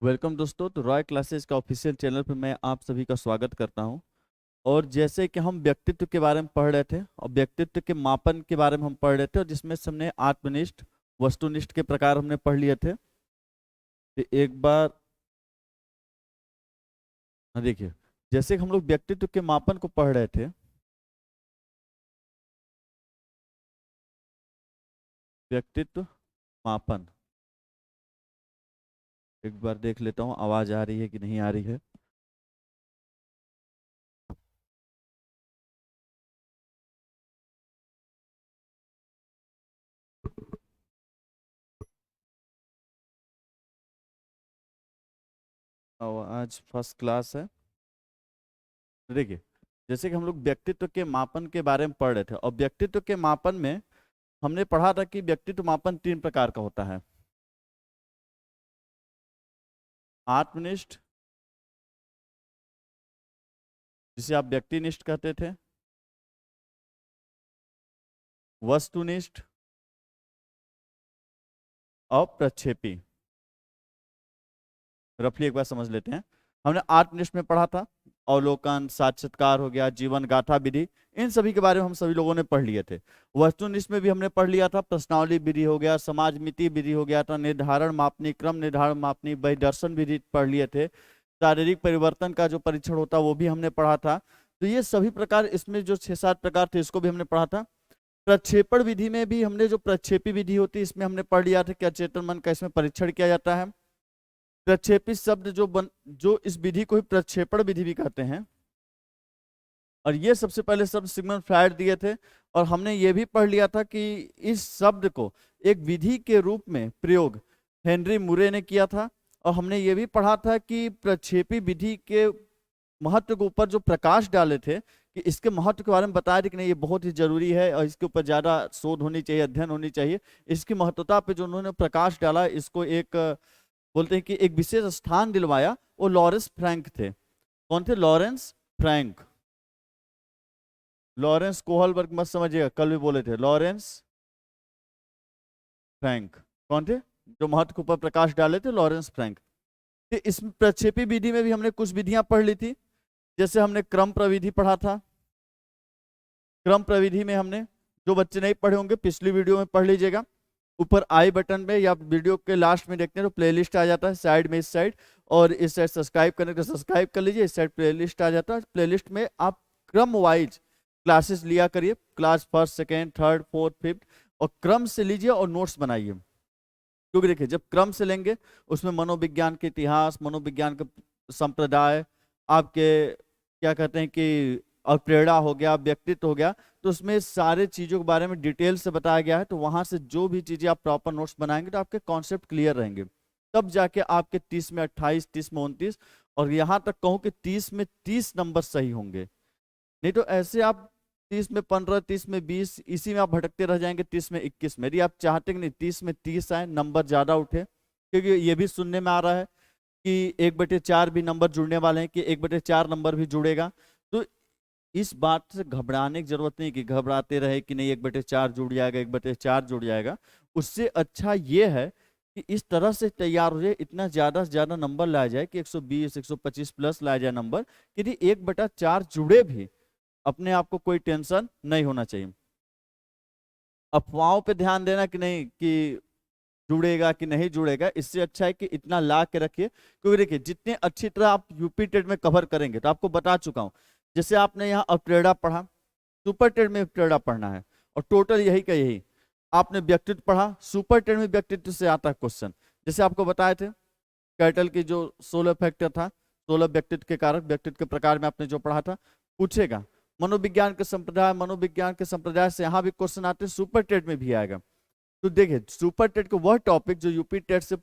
Welcome दोस्तों। तो Roy classes का ऑफिशियल चैनल पर मैं आप सभी का स्वागत करता हूं। और जैसे कि हम व्यक्तित्व के बारे में पढ़ रहे थे और व्यक्तित्व के मापन के बारे में हम पढ़ रहे थे, और जिसमें से हमने आत्मनिष्ठ वस्तुनिष्ठ के प्रकार हमने पढ़ लिए थे। तो एक बार देखिए, जैसे कि हम लोग व्यक्तित्व के मापन को पढ़ रहे थे, व्यक्तित्व मापन एक बार देख लेता हूँ आवाज आ रही है कि नहीं आ रही है। आवाज फर्स्ट क्लास है। देखिए, जैसे कि हम लोग व्यक्तित्व के मापन के बारे में पढ़ रहे थे, और व्यक्तित्व के मापन में हमने पढ़ा था कि व्यक्तित्व मापन 3 प्रकार का होता है। आत्मनिष्ठ, जिसे आप व्यक्तिनिष्ठ कहते थे, वस्तुनिष्ठ और प्रक्षेपी। रफली एक बार समझ लेते हैं। हमने आत्मनिष्ठ में पढ़ा था अवलोकन, साक्षात्कार हो गया, जीवन गाथा विधि, इन सभी के बारे में हम सभी लोगों ने पढ़ लिए थे। वस्तुनिष्ठ में भी हमने पढ़ लिया था, प्रश्नावली विधि हो गया, समाज मिति विधि हो गया था, निर्धारण मापनी, क्रम निर्धारण मापनी, बहिर्दर्शन विधि पढ़ लिए थे। शारीरिक परिवर्तन का जो परीक्षण होता वो भी हमने पढ़ा था। तो ये सभी प्रकार, इसमें जो 6-7 प्रकार थे इसको भी हमने पढ़ा था। प्रक्षेपण विधि में भी हमने जो प्रक्षेपी विधि होती है इसमें हमने पढ़ लिया था कि अचेतन मन का इसमें परीक्षण किया जाता है। प्रक्षेपी शब्द जो इस विधि को ही प्रक्षेपण विधि भी कहते हैं, और ये सबसे पहले शब्द सिगमंड फ्रायड दिए थे। और हमने ये भी पढ़ लिया था कि इस शब्द को एक विधि के रूप में प्रयोग हेनरी मुरे ने किया था। और हमने ये भी पढ़ा था कि प्रक्षेपी विधि के महत्व के ऊपर जो प्रकाश डाले थे, कि इसके महत्व के बारे में बताया कि नहीं ये बहुत ही जरूरी है और इसके ऊपर ज्यादा शोध होनी चाहिए, अध्ययन होनी चाहिए। इसकी महत्वता पे जो उन्होंने प्रकाश डाला, इसको एक बोलते हैं कि एक विशेष स्थान दिलवाया, वो लॉरेंस फ्रैंक थे। कौन थे? Lawrence Frank. लॉरेंस कोहलबर्ग मत समझिएगा, कल भी बोले थे लॉरेंस फ्रैंक। कौन थे? जो महत्व के ऊपर प्रकाश डाले थे, लॉरेंस फ्रैंक। तो इस प्रक्षेपी विधि में भी हमने कुछ विधियां पढ़ ली थी। जैसे हमने क्रम प्रविधि पढ़ा था। क्रम प्रविधि में हमने, जो बच्चे नहीं पढ़े होंगे पिछली वीडियो में पढ़ लीजिएगा, ऊपर आई बटन पे या वीडियो के लास्ट में देखते हैं तो प्लेलिस्ट आ जाता है साइड में, इस साइड। और इस साइड सब्सक्राइब करने का सब्सक्राइब कर लीजिए, इस साइड प्लेलिस्ट आ जाता है। प्लेलिस्ट में आप क्रम वाइज क्लासेस लिया करिए, class first, second, third, fourth, fifth, और क्रम से लीजिए और नोट्स बनाइए। क्योंकि देखिए, जब क्रम से लेंगे उसमें मनोविज्ञान के इतिहास, मनोविज्ञान के संप्रदाय, आपके क्या कहते हैं कि और प्रेरणा हो गया, व्यक्तित्व हो गया, तो उसमें सारे चीजों के बारे में डिटेल से बताया गया है। तो वहां से जो भी चीजें आप प्रॉपर नोट्स बनाएंगे तो आपके कॉन्सेप्ट क्लियर रहेंगे। तब जाके आपके 30 में 28, 30 में 29, और यहाँ तक कहूँ कि 30 में 30 नंबर सही होंगे। नहीं तो ऐसे आप 30 में 15, 30 में 20, इसी में आप भटकते रह जाएंगे। 30 में 21, मेरी आप चाहते कि नहीं 30 में 30 आए, नंबर ज्यादा उठे। क्योंकि ये भी सुनने में आ रहा है कि 1/4 भी नंबर जुड़ने वाले हैं, कि 1/4 नंबर भी जुड़ेगा। तो इस बात से घबराने की जरूरत नहीं कि घबराते रहे कि नहीं 1/4 जुड़ जाएगा, 1/4 जुड़ जाएगा। उससे अच्छा ये है कि इस तरह से तैयार हो जाए, इतना ज्यादा से ज्यादा नंबर लाया जाए कि 120, 125 प्लस लाया जाए नंबर, कि यदि 1/4 जुड़े भी, अपने आप को कोई टेंशन नहीं होना चाहिए। अफवाहों पे ध्यान देना कि नहीं कि जुड़ेगा कि नहीं जुड़ेगा, इससे अच्छा है कि इतना ला के रखिए। क्योंकि देखिए, जितने अच्छी तरह आप यूपी टेट में कवर करेंगे, तो आपको बता चुका हूं, जैसे आपने यहाँ अपट्रेडा पढ़ा, सुपर टेट में अपट्रेडा पढ़ना है, और टोटल यही का यही। आपने व्यक्तित्व पढ़ा, सुपर टेट में व्यक्तित्व से आता है क्वेश्चन। जैसे आपको बताए थे कैटल की जो 16 फैक्टर था, 16 व्यक्तित्व के कारक, व्यक्तित्व के प्रकार में आपने जो पढ़ा था, पूछेगा। मनोविज्ञान के संप्रदाय, मनोविज्ञान के संप्रदाय से यहाँ भी क्वेश्चन आते हैं, सुपर टेट में भी आएगा। तो देखिए, सुपर टेट का वह टॉपिक जो यूपी टेट से,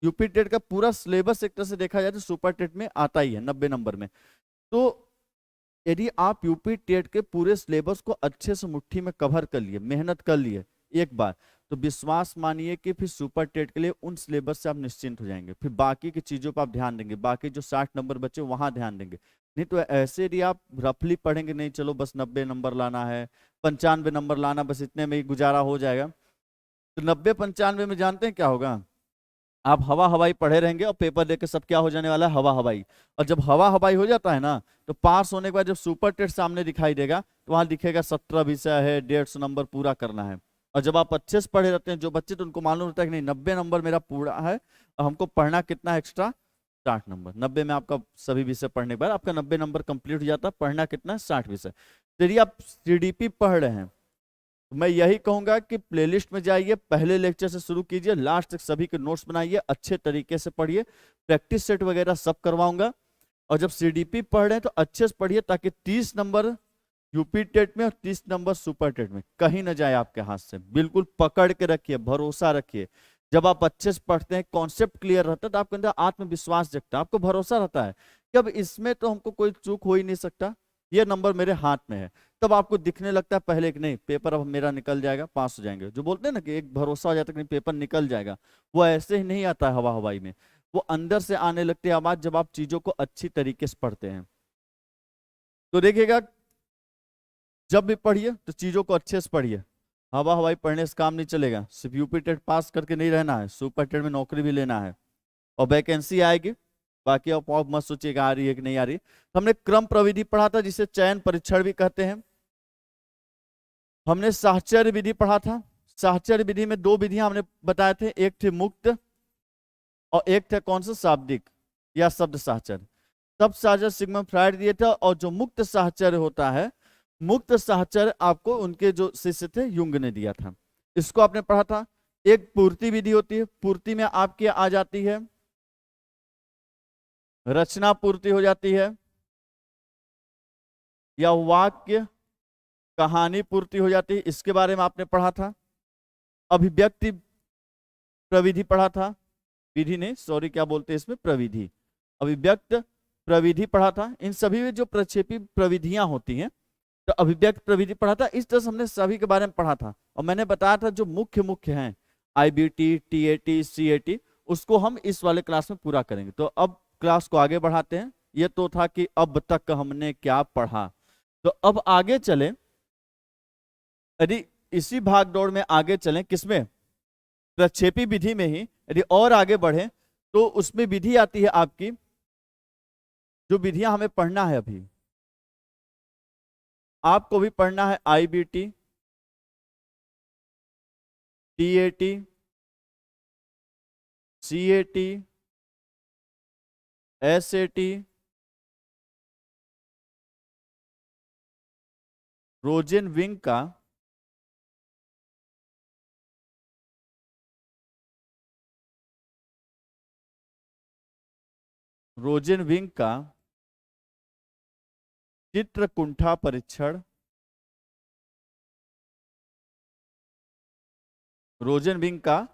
यूपी टेट का पूरा सिलेबस एक तरह से देखा जाए तो सुपर टेट में आता ही है 90 नंबर में। तो यदि आप यूपी टेट के पूरे सिलेबस को अच्छे से मुट्ठी में कवर कर लिए, मेहनत कर लिए एक बार, तो विश्वास मानिए कि फिर सुपर टेट के लिए उन सिलेबस से आप निश्चिंत हो जाएंगे। फिर बाकी की चीजों पर आप ध्यान देंगे, बाकी जो 60 नंबर बचे वहां ध्यान देंगे। नहीं तो ऐसे यदि आप रफली पढ़ेंगे, नहीं चलो बस 90 नंबर लाना है, 95 नंबर लाना, बस इतने में ही गुजारा हो जाएगा, तो 90-95 में जानते हैं क्या होगा? आप हवा हवाई पढ़े रहेंगे और पेपर देके सब क्या हो जाने वाला है, हवा हवाई। और जब हवा हवाई हो जाता है ना, तो पास होने के बाद जब सुपर टेस्ट सामने दिखाई देगा तो वहां दिखेगा 17 विषय है, 150 नंबर पूरा करना है। और जब आप अच्छे से पढ़े रहते हैं, जो बच्चे, तो उनको मालूम होता है कि नहीं 90 नंबर मेरा पूरा है और हमको पढ़ना कितना एक्स्ट्रा, 60 नंबर। 90 में आपका सभी विषय पढ़ने के बाद आपका 90 नंबर कंप्लीट हो जाता है। पढ़ना कितना है, 60 विषय। तो यदि आप सीडीपी पढ़ रहे हैं, मैं यही कहूंगा कि प्लेलिस्ट में जाइए, पहले लेक्चर से शुरू कीजिए, लास्ट तक सभी के नोट्स बनाइए, अच्छे तरीके से पढ़िए, प्रैक्टिस सेट वगैरह सब करवाऊंगा। और जब सीडीपी पढ़ रहे हैं तो अच्छे से पढ़िए, ताकि 30 नंबर यूपी टेट में और 30 नंबर सुपर टेट में कहीं ना जाए आपके हाथ से। बिल्कुल पकड़ के रखिए, भरोसा रखिए। जब आप अच्छे से पढ़ते हैं, कॉन्सेप्ट क्लियर रहता है, तो आपके अंदर आत्मविश्वास जगता है, आपको भरोसा रहता है कि अब इसमें तो हमको कोई चूक हो ही नहीं सकता, ये नंबर मेरे हाथ में है। तब आपको दिखने लगता है पहले कि नहीं पेपर अब मेरा निकल जाएगा, पास हो जाएंगे। जो बोलते हैं ना कि एक भरोसा हो जाता है कि नहीं पेपर निकल जाएगा, वो ऐसे ही नहीं आता है हवा हवाई में, वो अंदर से आने लगती है आवाज, जब आप चीजों को अच्छी तरीके से पढ़ते हैं। तो देखिएगा, जब भी पढ़िए तो चीजों को अच्छे से पढ़िए, हवा हवाई पढ़ने से काम नहीं चलेगा। सिर्फ यूपी टेट पास करके नहीं रहना है, सुपर टेट में नौकरी भी लेना है और वैकेंसी आएगी। बाकी आप मत सोचिएगा आ रही है कि नहीं आ रही। हमने क्रम प्रविधि पढ़ा था, जिसे चयन परीक्षण भी कहते हैं। हमने साहचर्य विधि पढ़ा था। साहचर्य विधि में दो विधियां हमने बताए थे, एक थे मुक्त और एक थे कौन सा, शाब्दिक या शब्द साहचर्य। शब्द साहचर्य सिग्मंड फ्रायड दिए थे, और जो मुक्त साहचर्य होता है, मुक्त साहचर्य आपको उनके जो शिष्य थे युंग ने दिया था। इसको आपने पढ़ा था। एक पूर्ति विधि होती है, पूर्ति में आपकी आ जाती है रचना पूर्ति हो जाती है, या वाक्य कहानी पूर्ति हो जाती है, इसके बारे में आपने पढ़ा था। अभिव्यक्ति प्रविधि पढ़ा था, विधि ने सॉरी क्या बोलते हैं इसमें, प्रविधि। अभिव्यक्त प्रविधि पढ़ा था। इन सभी में जो प्रक्षेपी प्रविधियां होती हैं, तो अभिव्यक्त प्रविधि पढ़ा था। इस तरह से हमने सभी के बारे में पढ़ा था, और मैंने बताया था जो मुख्य मुख्य हैं आईबीटी, टीएटी, सीएटी, उसको हम इस वाले क्लास में पूरा करेंगे। तो अब क्लास को आगे बढ़ाते हैं। ये तो था कि अब तक हमने क्या पढ़ा, तो अब आगे चले। यदि इसी भागदौड़ में आगे चलें, किसमें, प्रक्षेपी विधि में ही यदि और आगे बढ़े, तो उसमें विधि आती है आपकी, जो विधियां हमें पढ़ना है अभी, आपको भी पढ़ना है, आईबीटी, टीएटी, सीएटी, एसएटी, रोजेनविंग का चित्रकुंठा परीक्षण, रोजेनविंग का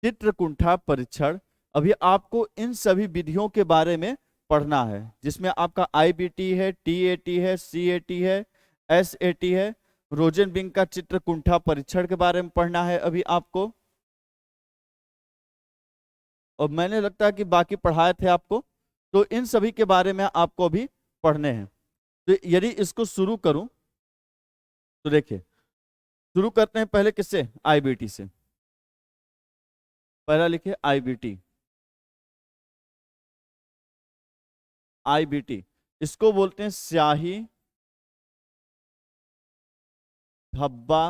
चित्रकुंठा परीक्षण। अभी आपको इन सभी विधियों के बारे में पढ़ना है, जिसमें आपका आईबीटी है, टीएटी है, सीएटी है, एसएटी है। रोजेनविंग का चित्रकुंठा परीक्षण के बारे में पढ़ना है अभी आपको। और मैंने लगता है कि बाकी पढ़ाए थे आपको, तो इन सभी के बारे में आपको अभी पढ़ने हैं। तो यदि इसको शुरू करूं, तो देखिए शुरू करते हैं पहले किससे, आईबीटी से। पहला लिखिए आईबीटी। आईबीटी इसको बोलते हैं स्याही धब्बा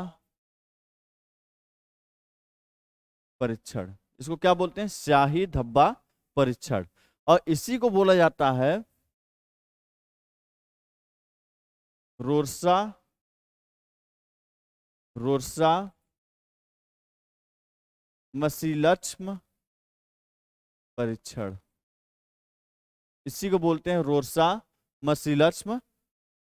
परीक्षण। इसको क्या बोलते हैं, स्याही धब्बा परीक्षण। और इसी को बोला जाता है रोरसा रोरसा मसीलक्ष्म परीक्षण। इसी को बोलते हैं रोरसा मसीलक्ष्म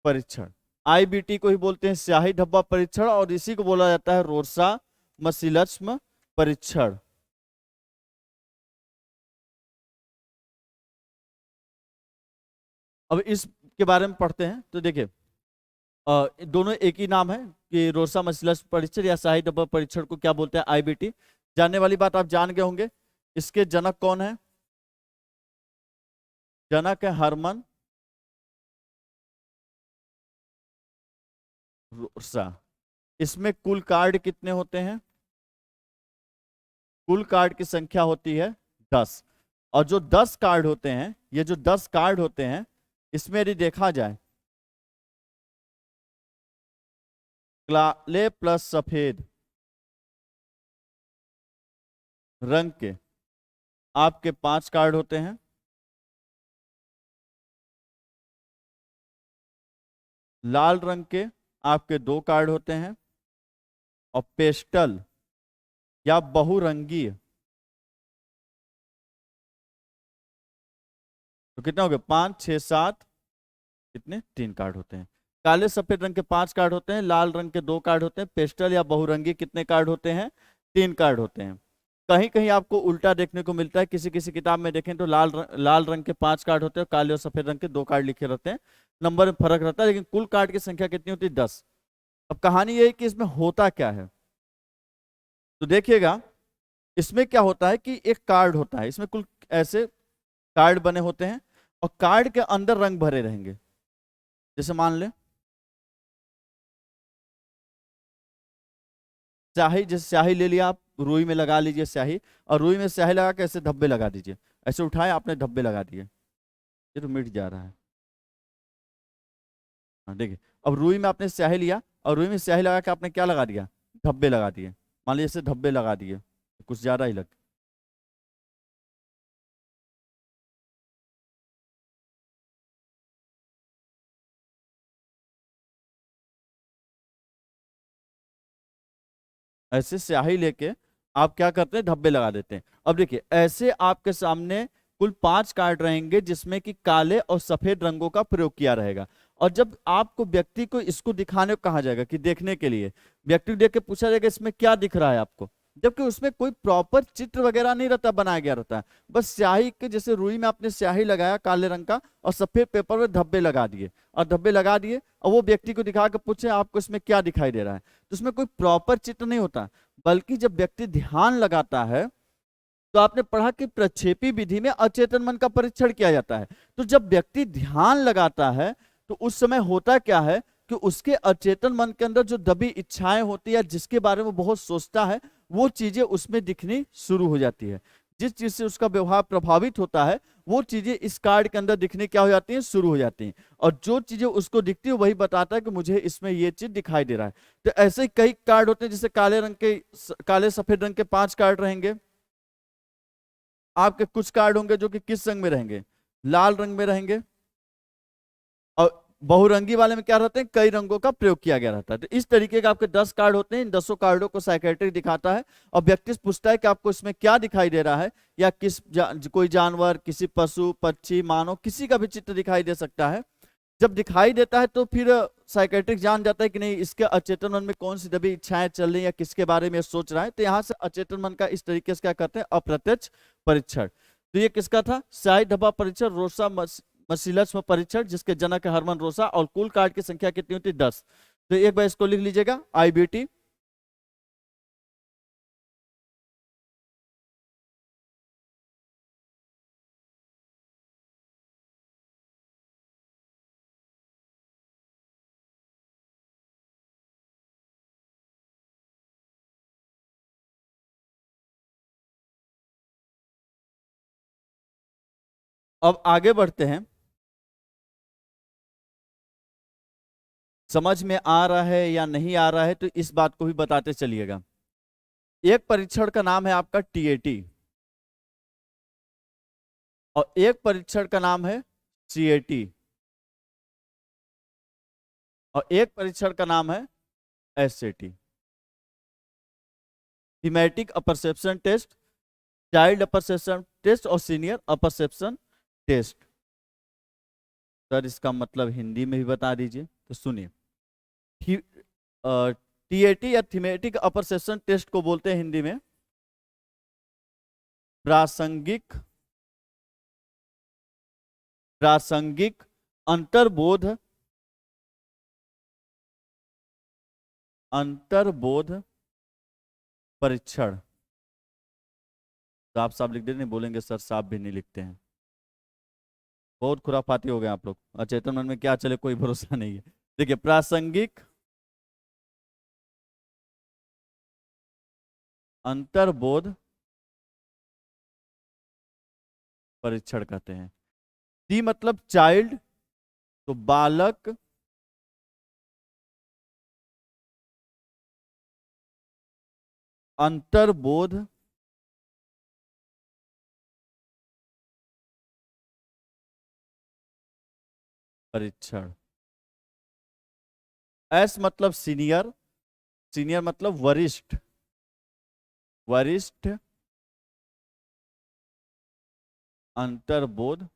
परीक्षण। आईबीटी को ही बोलते हैं स्याही धब्बा परीक्षण, और इसी को बोला जाता है रोरसा मसीलक्ष्म परीक्षण। अब इसके बारे में पढ़ते हैं। तो देखिए दोनों एक ही नाम है कि रोरसा मसीलक्ष्म परीक्षण या स्याही धब्बा परीक्षण को क्या बोलते हैं, आईबीटी। जानने वाली बात आप जान गए होंगे। इसके जनक कौन है, जनक है हरमन रोरसा। इसमें कुल कार्ड कितने होते हैं, कुल कार्ड की संख्या होती है 10। और जो 10 कार्ड होते हैं, ये जो 10 कार्ड होते हैं, इसमें यदि देखा जाए काले प्लस सफेद रंग के आपके 5 कार्ड होते हैं, लाल रंग के आपके 2 कार्ड होते हैं, और पेस्टल या बहुरंगीय तो कितने हो गए? 5 6 7, कितने? 3 कार्ड होते हैं। काले सफेद रंग के 5 कार्ड होते हैं, लाल रंग के 2 कार्ड होते हैं, पेस्टल या बहुरंगी कितने कार्ड होते हैं? 3 कार्ड होते हैं। कहीं कहीं आपको उल्टा देखने को मिलता है, किसी किसी किताब में देखें तो लाल रंग के 5 कार्ड होते हैं और काले और सफेद रंग के 2 कार्ड लिखे रहते हैं। नंबर में फर्क रहता है, लेकिन कुल कार्ड की संख्या कितनी होती है? 10। अब कहानी ये है कि इसमें होता क्या है, तो देखिएगा इसमें क्या होता है कि एक कार्ड होता है, इसमें कुल ऐसे कार्ड बने होते हैं और कार्ड के अंदर रंग भरे रहेंगे। जैसे मान ले स्याही, जैसे स्याही ले लिया आप, रुई में लगा लीजिए स्याही, और रुई में स्याही लगा के ऐसे धब्बे लगा दीजिए। ऐसे उठाए आपने, धब्बे लगा दिए, ये तो मिट जा रहा है। हाँ देखिए, अब रुई में आपने स्याही लिया और रुई में स्याही लगा के आपने क्या लगा दिया? धब्बे लगा दिए। मान लीजिए ऐसे धब्बे लगा दिए, कुछ ज्यादा ही लग। ऐसे स्याही लेके आप क्या करते हैं? धब्बे लगा देते हैं। अब देखिए ऐसे आपके सामने कुल 5 कार्ड रहेंगे, जिसमें कि काले और सफेद रंगों का प्रयोग किया रहेगा। और जब आपको व्यक्ति को इसको दिखाने को कहा जाएगा कि देखने के लिए, व्यक्ति को देख के पूछा जाएगा इसमें क्या दिख रहा है आपको, जबकि उसमें कोई प्रॉपर चित्र वगैरह नहीं रहता, बनाया गया रहता है। बस स्याही के जैसे रुई में आपने स्याही लगाया काले रंग का, और सफेद पेपर में धब्बे लगा दिए, और धब्बे लगा दिए और वो व्यक्ति को दिखा के पूछे आपको इसमें क्या दिखाई दे रहा है, तो उसमें कोई प्रॉपर चित्र नहीं होता। बल्कि जब व्यक्ति ध्यान लगाता है, तो आपने पढ़ा कि प्रक्षेपी विधि में अचेतन मन का परीक्षण किया जाता है। तो जब व्यक्ति ध्यान लगाता है, तो उस समय होता क्या है कि उसके अचेतन मन के अंदर जो दबी इच्छाएं होती है, जिसके बारे में बहुत सोचता है, वो चीजें उसमें दिखनी शुरू हो जाती है। जिस चीज से उसका व्यवहार प्रभावित होता है, वो चीजें इस कार्ड के अंदर दिखने क्या हो जाती हैं? शुरू हो जाती हैं। और जो चीजें उसको दिखती है वही बताता है कि मुझे इसमें ये चीज दिखाई दे रहा है। तो ऐसे ही कई कार्ड होते हैं, जैसे काले रंग के, काले सफेद रंग के 5 कार्ड रहेंगे आपके। कुछ कार्ड होंगे जो कि किस रंग में रहेंगे? लाल रंग में रहेंगे। और बहुरंगी वाले में क्या रहते हैं? कई रंगों का प्रयोग किया गया रहता है। तो इस तरीके के आपके 10 कार्ड होते हैं। इन 10 कार्डों को साइकेट्रिक दिखाता है और व्यक्ति से पूछता है कि आपको इसमें क्या दिखाई दे रहा है, या कोई जानवर, किसी पशु पक्षी मानव, किसी का भी चित्र दिखाई दे सकता है। जब दिखाई देता है तो फिर साइकेट्रिक जान जाता है कि नहीं, इसके अचेतन मन में कौन सी दबी इच्छाएं चल रही है, या किसके बारे में सोच रहा है। तो यहाँ से अचेतन मन का इस तरीके से क्या करते हैं? अप्रत्यक्ष परीक्षण। तो ये किसका था? शाही धब्बा परीक्षण, रोसा मसिलस परीक्षण, जिसके जनक है हरमन रोसा। और कुल कार्ड की संख्या कितनी होती है? 10। तो एक बार इसको लिख लीजिएगा, IBT। अब आगे बढ़ते हैं। समझ में आ रहा है या नहीं आ रहा है, तो इस बात को भी बताते चलिएगा। एक परीक्षण का नाम है आपका TAT, और एक परीक्षण का नाम है CAT, और एक परीक्षण का नाम है SAT। Thematic apperception test, child apperception test और सीनियर अपरसेप्शन टेस्ट। सर इसका मतलब हिंदी में भी बता दीजिए। तो सुनिए, TAT या थीमेटिक अपरसेप्शन टेस्ट को बोलते हैं हिंदी में प्रासंगिक प्रासंगिक अंतर्बोध अंतर्बोध परीक्षण। साफ साफ लिख दे, नहीं बोलेंगे सर साफ भी नहीं लिखते हैं। बहुत खुराफाती हो गए आप लोग। अचेतन मन में क्या चले कोई भरोसा नहीं है। देखिए, प्रासंगिक अंतर्बोध परीक्षण कहते हैं। सी मतलब चाइल्ड, तो बालक, अंतर्बोध परीक्षण। एस मतलब सीनियर, सीनियर मतलब वरिष्ठ, वरिष्ठ अंतर्बोध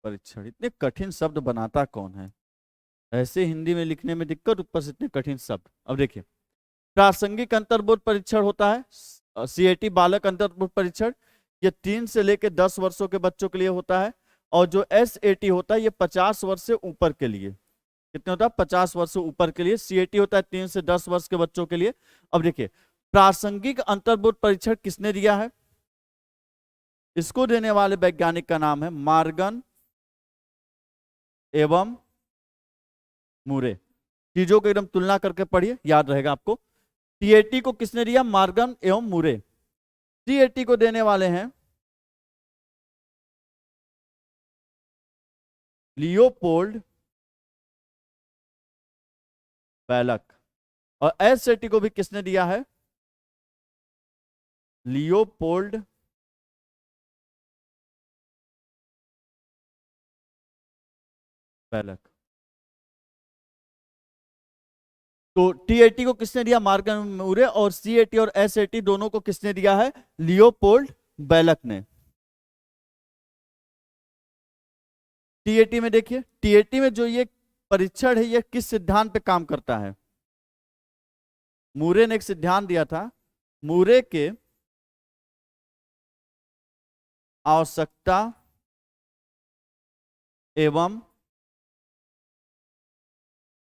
परीक्षण। इतने कठिन शब्द बनाता कौन है? ऐसे हिंदी में लिखने में दिक्कत, ऊपर से इतने कठिन शब्द। अब देखिए, प्रासंगिक अंतर्बोध परीक्षण होता है, सीएटी बालक अंतर्बोध परीक्षण, ये 3 से लेकर 10 वर्षों के बच्चों के लिए होता है। और जो एसएटी होता है ये 50 वर्ष से ऊपर के लिए। कितने होता है? 50 वर्ष से ऊपर के लिए। सीएटी होता है 3 से 10 वर्ष के बच्चों के लिए। अब देखिए, प्रासंगिक अंतर्बोध परीक्षण किसने दिया है? इसको देने वाले वैज्ञानिक का नाम है मॉर्गन एवं मूरे। चीजों को एकदम तुलना करके पढ़िए, याद रहेगा आपको। सीएटी को किसने दिया? मॉर्गन एवं मूरे। सीएटी को देने वाले हैं लियोपोल्ड बैलक। और एसएटी को भी किसने दिया है? लियोपोल्ड बैलक। तो टीएटी को किसने दिया? मॉर्गन मूरे। और सीएटी और एसएटी दोनों को किसने दिया है? लियोपोल्ड बैलक ने। टीएटी में देखिए, टीएटी में जो ये परीक्षण है ये किस सिद्धांत पे काम करता है? मूरे ने एक सिद्धांत दिया था, मूरे के आवश्यकता एवं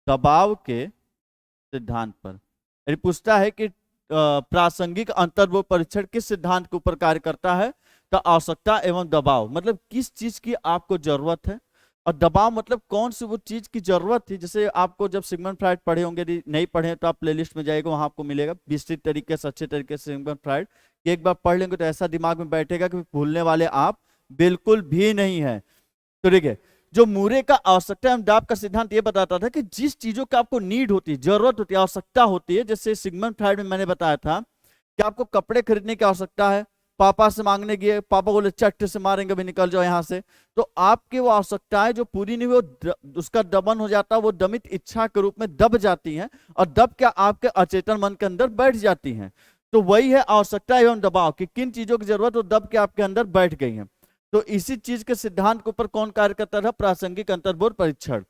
दबाव के सिद्धांत पर। यदि पूछता है कि प्रासंगिक अंतर्बोध परीक्षण किस सिद्धांत के ऊपर कार्य करता है, तो आवश्यकता एवं दबाव मतलब किस चीज की आपको जरूरत है, और दबाव मतलब कौन सी वो चीज की जरूरत थी। जैसे आपको जब सिगमंड फ्राइड पढ़े होंगे, यदि नहीं पढ़े तो आप प्लेलिस्ट में जाइएगा, वहां आपको मिलेगा विस्तृत तरीके से, अच्छे तरीके से सिगमंड फ्राइड। एक बार पढ़ लेंगे तो ऐसा दिमाग में बैठेगा कि भूलने वाले आप बिल्कुल भी नहीं है। तो देखिए, जो मूरे का आवश्यकता एवं दबाव का सिद्धांत ये बताता था कि जिस चीजों का आपको नीड होती है, जरूरत होती है, आवश्यकता होती है, जैसे सिगमंड फ्राइड में मैंने बताया था कि आपको कपड़े खरीदने की आवश्यकता है, पापा से मांगने गए, पापा बोले चट्टे से मारेंगे भी, निकल जाओ यहाँ से। तो आपकी वो आवश्यकताएं जो पूरी नहीं हुई, उसका दमन हो जाता है, वो दमित इच्छा के रूप में दब जाती हैं, और दब क्या आपके अचेतन मन के अंदर बैठ जाती हैं। तो वही है आवश्यकता एवं दबाव की, किन चीजों की जरूरत वो दब के आपके अंदर बैठ गई है। तो इसी चीज के सिद्धांत के ऊपर कौन कार्य करता था? प्रासंगिक अंतर्बोध परीक्षण।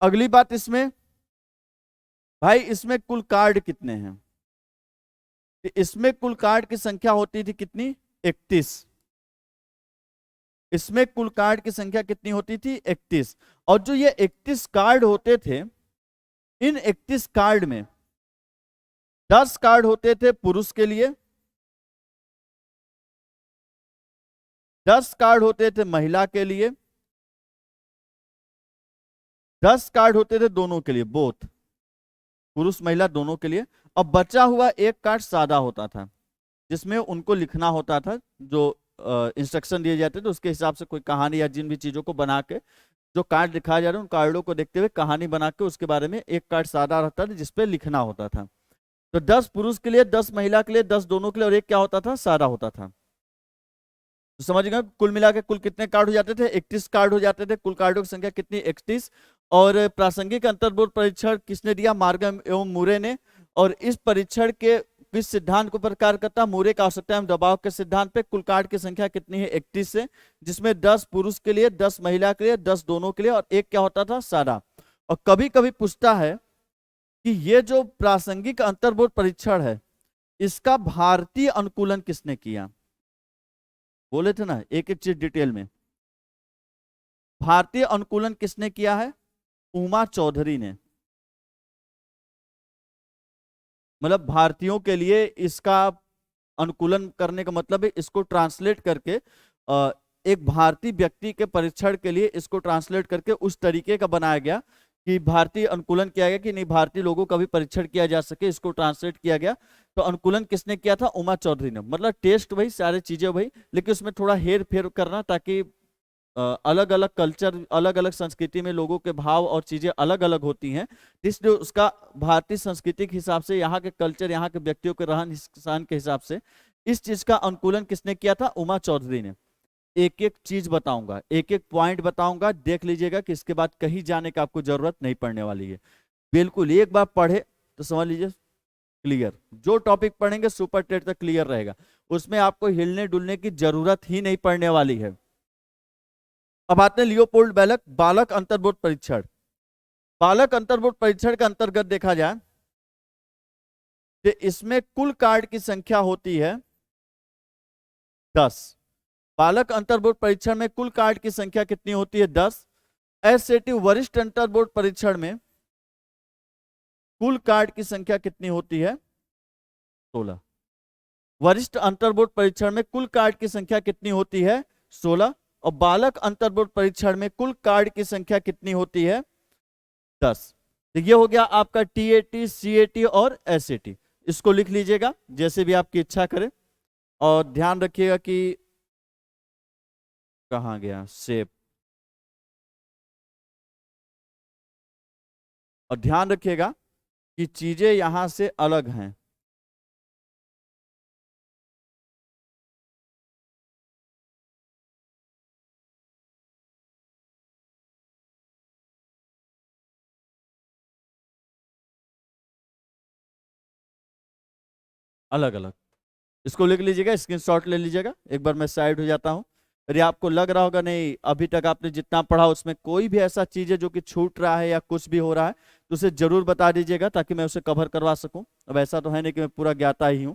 अगली बात इसमें, भाई इसमें कुल कार्ड कितने हैं? इसमें कुल कार्ड की संख्या होती थी कितनी? 31। इसमें कुल कार्ड की संख्या कितनी होती थी? 31। और जो ये 31 कार्ड होते थे, इन 31 कार्ड में 10 कार्ड होते थे पुरुष के लिए, 10 कार्ड होते थे महिला के लिए, 10 कार्ड होते थे दोनों के लिए, बोथ पुरुष महिला दोनों के लिए। और बचा हुआ एक कार्ड सादा होता था, जिसमें उनको लिखना होता था, जो इंस्ट्रक्शन दिए जाते थे उसके हिसाब से कोई कहानी या जिन भी चीजों को बना के जो कार्ड दिखाया जा रहा है, उन कार्डों को देखते हुए कहानी बना के उसके बारे में एक कार्ड सादा रहता था जिसपे लिखना होता था। तो 10 पुरुष के लिए, 10 महिला के लिए, 10 दोनों के लिए, और एक क्या होता था? सादा होता था। तो समझ गए, कुल मिला के कुल कितने कार्ड हो जाते थे? 31 कार्ड हो जाते थे। कुल कार्डों की संख्या कितनी? 31। और प्रासंगिक अंतर्बोध परीक्षण किसने दिया? मॉर्गन एवं मूरे ने। और इस परीक्षण के किस सिद्धांत को प्रकार करता? मूरे का आवश्यकता एवं दबाव के सिद्धांत पे। कुल कार्ड की संख्या कितनी है? 31 से, जिसमें 10 पुरुष के लिए, 10 महिला के लिए, 10 दोनों के लिए, और एक क्या होता था? सादा। और कभी कभी पूछता है कि ये जो प्रासंगिक अंतर्बोध परीक्षण है, इसका भारतीय अनुकूलन किसने किया? बोले थे ना एक एक चीज डिटेल में। भारतीय अनुकूलन किसने किया है? उमा चौधरी ने। मतलब भारतीयों के लिए इसका अनुकूलन करने का मतलब है इसको ट्रांसलेट करके, एक भारतीय व्यक्ति के परीक्षण के लिए इसको ट्रांसलेट करके उस तरीके का बनाया गया कि भारतीय अनुकूलन किया गया कि नहीं भारतीय लोगों का भी परीक्षण किया जा सके, इसको ट्रांसलेट किया गया। तो अनुकूलन किसने किया था? उमा चौधरी ने। मतलब टेस्ट वही, सारी चीजें वही, लेकिन उसमें थोड़ा हेर फेर करना, ताकि अलग अलग कल्चर, अलग अलग संस्कृति में लोगों के भाव और चीजें अलग अलग होती हैं, इसलिए उसका भारतीय संस्कृति के हिसाब से, यहाँ के कल्चर, यहाँ के व्यक्तियों के रहन सहन के हिसाब से इस चीज का अनुकूलन किसने किया था? उमा चौधरी ने। एक एक चीज बताऊंगा, एक एक पॉइंट बताऊंगा, देख लीजिएगा कि इसके बाद कहीं जाने का आपको जरूरत नहीं पड़ने वाली है। बिल्कुल एक बार पढ़े तो समझ लीजिए क्लियर। जो टॉपिक पढ़ेंगे सुपर टेट तक क्लियर रहेगा, उसमें आपको हिलने डुलने की जरूरत ही नहीं पड़ने वाली है। अब आते हैं लियोपोल्ड बालक बालक अंतर्बोध परीक्षण। बालक अंतर्बोध परीक्षण के अंतर्गत देखा जाए तो इसमें कुल कार्ड की संख्या होती है 10। बालक अंतर्बोध परीक्षण में कुल कार्ड की संख्या कितनी होती है? 10। एसएटी वरिष्ठ अंतर्बोध परीक्षण में कुल कार्ड की संख्या कितनी होती है? 16। वरिष्ठ अंतर्बोध परीक्षण में कुल कार्ड की संख्या कितनी होती है? 16। और बालक अंतर्बोध परीक्षण में कुल कार्ड की संख्या कितनी होती है? 10। तो ये हो गया आपका टीएटी, सीएटी और एसएटी। इसको लिख लीजिएगा जैसे भी आपकी इच्छा करे, और ध्यान रखिएगा कि कहाँ गया शेप, और ध्यान रखिएगा कि चीजें यहां से अलग हैं। अलग अलग, इसको लिख लीजिएगा, स्क्रीनशॉट ले लीजिएगा। एक बार मैं साइड हो जाता हूं। यदि आपको लग रहा होगा नहीं अभी तक आपने जितना पढ़ा उसमें कोई भी ऐसा चीज है जो कि छूट रहा है या कुछ भी हो रहा है, तो उसे जरूर बता दीजिएगा ताकि मैं उसे कवर करवा सकूं। अब ऐसा तो है नहीं कि मैं पूरा ज्ञाता ही हूं।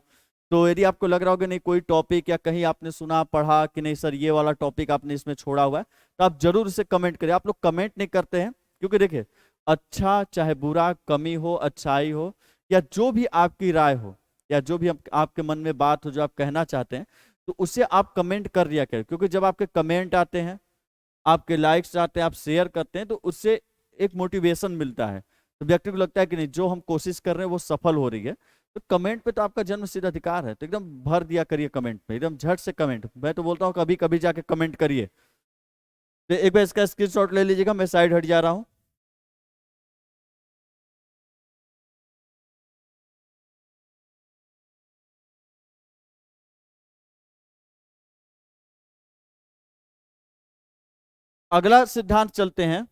तो यदि आपको लग रहा होगा नहीं कोई टॉपिक या कहीं आपने सुना पढ़ा कि नहीं सर ये वाला टॉपिक आपने इसमें छोड़ा हुआ है, तो आप जरूर इसे कमेंट करिए। आप लोग कमेंट नहीं करते हैं, क्योंकि देखिए अच्छा चाहे बुरा, कमी हो अच्छाई हो, या जो भी आपकी राय हो, या जो भी आपके मन में बात हो जो आप कहना चाहते हैं, तो उसे आप कमेंट कर दिया करें। क्योंकि जब आपके कमेंट आते हैं, आपके लाइक्स आते हैं, आप शेयर करते हैं, तो उससे एक मोटिवेशन मिलता है। तो व्यक्ति को लगता है कि नहीं जो हम कोशिश कर रहे हैं वो सफल हो रही है। तो कमेंट पे तो आपका जन्म सिद्ध अधिकार है, तो एकदम भर दिया करिए कमेंट पे, एकदम झट से कमेंट। मैं तो बोलता हूँ कभी कभी जाके कमेंट करिए। तो एक बार इसका स्क्रीनशॉट ले लीजिएगा, मैं साइड हट जा रहा हूँ। अगला सिद्धांत चलते हैं।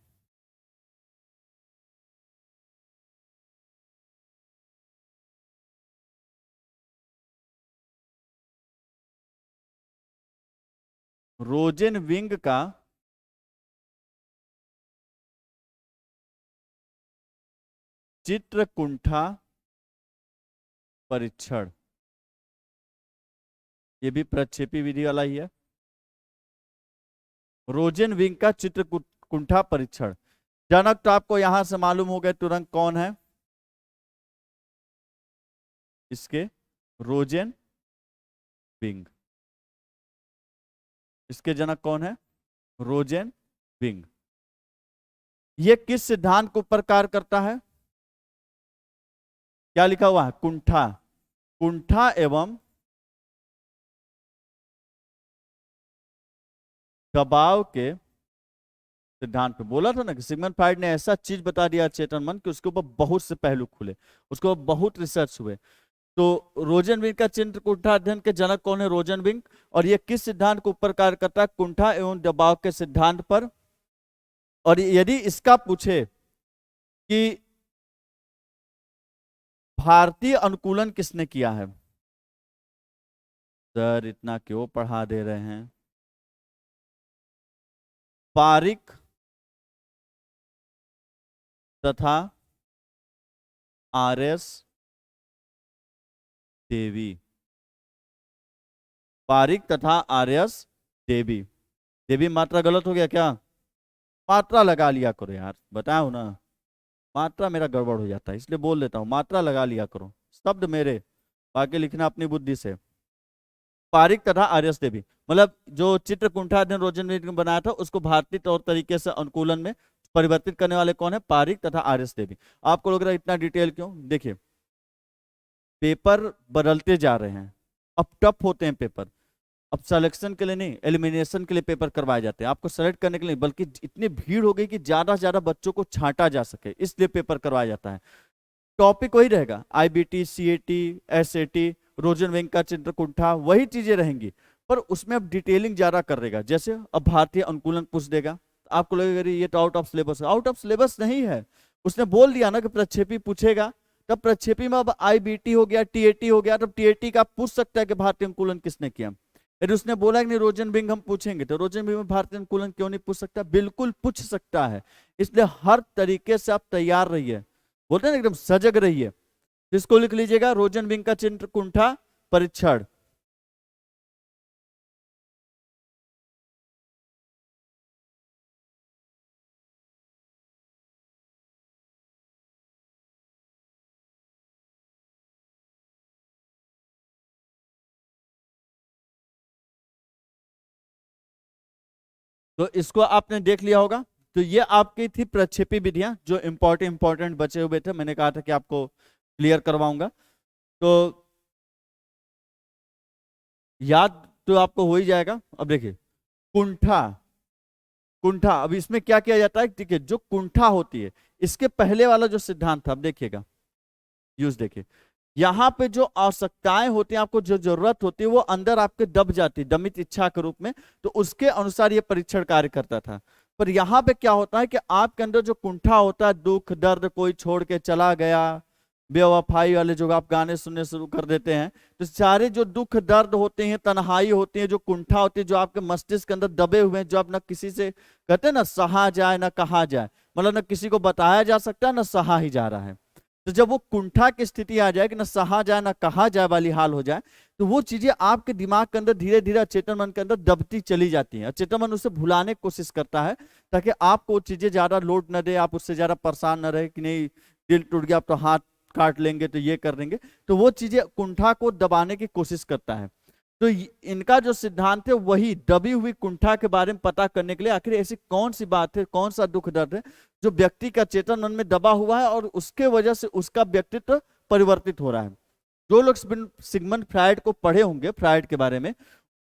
रोजेनविंग का चित्रकुंठा परीक्षण, ये भी प्रक्षेपी विधि वाला ही है। रोजेनविंग का चित्रकुंठा परीक्षण। जनक तो आपको यहां से मालूम हो गए तुरंत कौन है इसके, रोजेन विंग। इसके जनक कौन है? Rosen wing. ये किस सिद्धांत को प्रकार करता है? क्या लिखा हुआ है? कुंठा। कुंठा एवं दबाव के सिद्धांत पे। बोला था ना कि सिगमंड फ्राइड ने ऐसा चीज बता दिया चेतन मन कि उसके ऊपर बहुत से पहलू खुले, उसके ऊपर बहुत रिसर्च हुए। तो रोजेनविंग का चित्रकुंठा अध्ययन के जनक कौन है? रोजेनविंग। और ये किस सिद्धांत को ऊपर कार्य करता है? कुंठा एवं दबाव के सिद्धांत पर। और यदि इसका पूछे कि भारतीय अनुकूलन किसने किया है, सर इतना क्यों पढ़ा दे रहे हैं? पारिक तथा आरएस देवी। पारिक तथा आरएस देवी। देवी मात्रा गलत हो गया क्या? मात्रा लगा लिया करो यार, बताओ ना, मात्रा मेरा गड़बड़ हो जाता है इसलिए बोल देता हूँ, मात्रा लगा लिया करो, शब्द मेरे, बाकी लिखना अपनी बुद्धि से। पारिक तथा आर्यस देवी, मतलब जो चित्रकुंठा अध्ययन रोजेनविंग ने बनाया था उसको भारतीय तौर तरीके से अनुकूलन में परिवर्तित करने वाले कौन है? पारिक तथा आर्यस देवी। आपको लग रहा है इतना डिटेल क्यों? देखिए पेपर बदलते जा रहे हैं, अब टफ होते हैं पेपर। अब सिलेक्शन के लिए नहीं, एलिमिनेशन के लिए पेपर करवाए जाते हैं, आपको सेलेक्ट करने के लिए, बल्कि इतनी भीड़ हो गई कि ज्यादा से ज्यादा बच्चों को छांटा जा सके, इसलिए पेपर करवाया जाता है। टॉपिक वही रहेगा, आईबीटी, सीएटी, एसएटी, रोजन विंग का चित्रकुंठा, वही चीजें रहेंगी, पर उसमें अब डिटेलिंग ज्यादा कर देगा। जैसे अब भारतीय अनुकूलन पूछ देगा, आपको लगेगा अरे ये तो आउट ऑफ सिलेबस है, आउट ऑफ सिलेबस नहीं है, उसने बोल दिया ना कि प्रक्षेपी पूछेगा, तब प्रक्षेपी में अब आईबीटी हो गया, टीएटी हो गया, तब टीएटी का पूछ सकता है कि भारतीय अनुकूलन किसने किया। यदि उसने बोला कि नहीं रोजन बिंग हम पूछेंगे, तो रोजन बिंग में भारतीय अनुकूलन क्यों नहीं पूछ सकता? बिल्कुल पूछ सकता है। इसलिए हर तरीके से आप तैयार रहिए, बोलते हैं ना एकदम सजग रहिए। इसको लिख लीजिएगा, रोजन बिंग का चित्रकुंठा परीक्षण। तो इसको आपने देख लिया होगा। तो ये आपकी थी प्रक्षेपी विधियां, जो इंपॉर्टेंट बचे हुए थे, मैंने कहा था कि आपको क्लियर करवाऊंगा। तो याद तो आपको हो ही जाएगा। अब देखिए कुंठा, कुंठा, अब इसमें क्या किया जाता है, ठीक है, जो कुंठा होती है, इसके पहले वाला जो सिद्धांत था, अब देखिएगा, यूज देखिए, यहाँ पे जो आवश्यकताएं होती हैं, आपको जो जरूरत होती है, वो अंदर आपके दब जाती है, दमित इच्छा के रूप में, तो उसके अनुसार ये परीक्षण कार्य करता था। पर यहाँ पे क्या होता है कि आपके अंदर जो कुंठा होता है, दुख दर्द, कोई छोड़ के चला गया, बेवफाई वाले जो आप गाने सुनने शुरू कर देते हैं, तो सारे जो दुख दर्द होते हैं, तन्हाई होती है, जो कुंठा होती है, जो आपके मस्तिष्क के अंदर दबे हुए हैं, जो आप ना किसी से कहते हैं ना सहा जाए ना कहा जाए, मतलब ना किसी को बताया जा सकता है ना सहा ही जा रहा है। तो जब वो कुंठा की स्थिति आ जाए कि ना सहा जाए ना कहा जाए वाली हाल हो जाए, तो वो चीजें आपके दिमाग के अंदर धीरे धीरे अचेतन मन के अंदर दबती चली जाती हैं। अचेतन मन उसे भुलाने की कोशिश करता है, ताकि आपको वो चीजें ज्यादा लोड न दे, आप उससे ज्यादा परेशान न रहे कि नहीं दिल टूट गया, आप तो हाथ काट लेंगे, तो ये कर देंगे, तो वो चीजें कुंठा को दबाने की कोशिश करता है। तो इनका जो सिद्धांत है, वही दबी हुई कुंठा के बारे में पता करने के लिए, आखिर ऐसी कौन सी बात है, कौन सा दुख दर्द है जो व्यक्ति का चेतन मन में दबा हुआ है और उसके वजह से उसका व्यक्तित्व परिवर्तित हो रहा है। जो लोग सिगमंड फ्रायड को पढ़े होंगे, फ्रायड के बारे में,